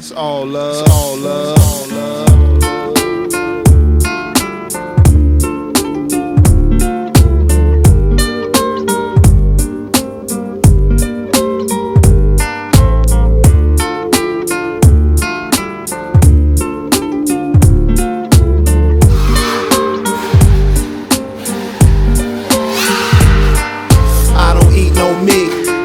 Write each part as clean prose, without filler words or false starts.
It's all love. It's all love. All love.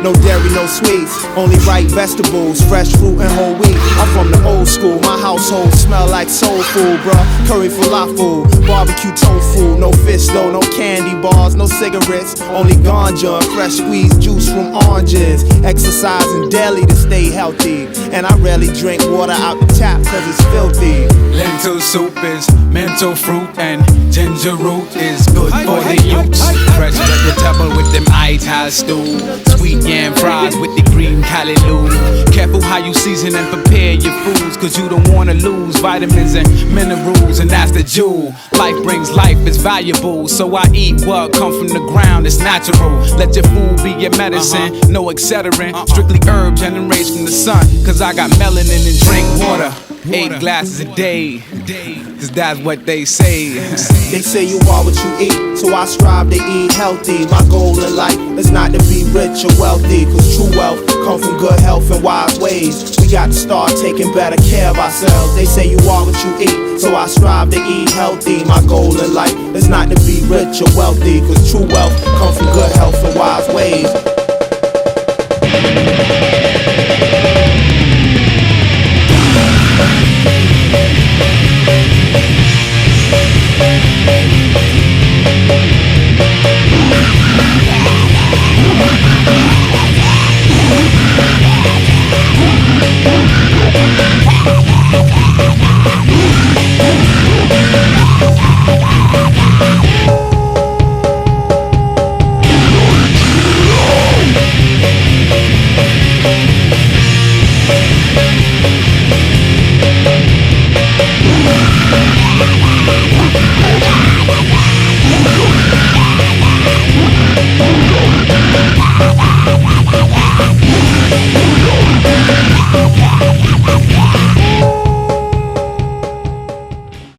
No dairy, no sweets, only ripe vegetables, fresh fruit and whole wheat. I'm from the old school, my household smell like soul food, bruh. Curry falafel, barbecue tofu, no fish though, no candy bars, no cigarettes, only ganja, fresh squeezed juice from oranges. Exercising daily to stay healthy, and I rarely drink water out the tap cause it's filthy. Lentil soup is mental fruit and ginger root is good for the youth. Fresh vegetable with them ital stew, sweet yam fries with the green callaloo. Careful how you season and prepare your foods, cause you don't wanna lose vitamins and minerals, and that's the jewel. Life brings life, it's valuable, so I eat what come from the ground, it's natural. Let your food be your medicine, no accelerant. Strictly herb generates from the sun, cause I got melanin and drink water. 8 glasses a day, cause that's what they say. They say you are what you eat, so I strive to eat healthy. My goal in life is not to be rich or wealthy, cause true wealth comes from good health and wise ways. We got to start taking better care of ourselves. They say you are what you eat, so I strive to eat healthy. My goal in life is not to be rich or wealthy, cause true wealth comes from good health and wise ways.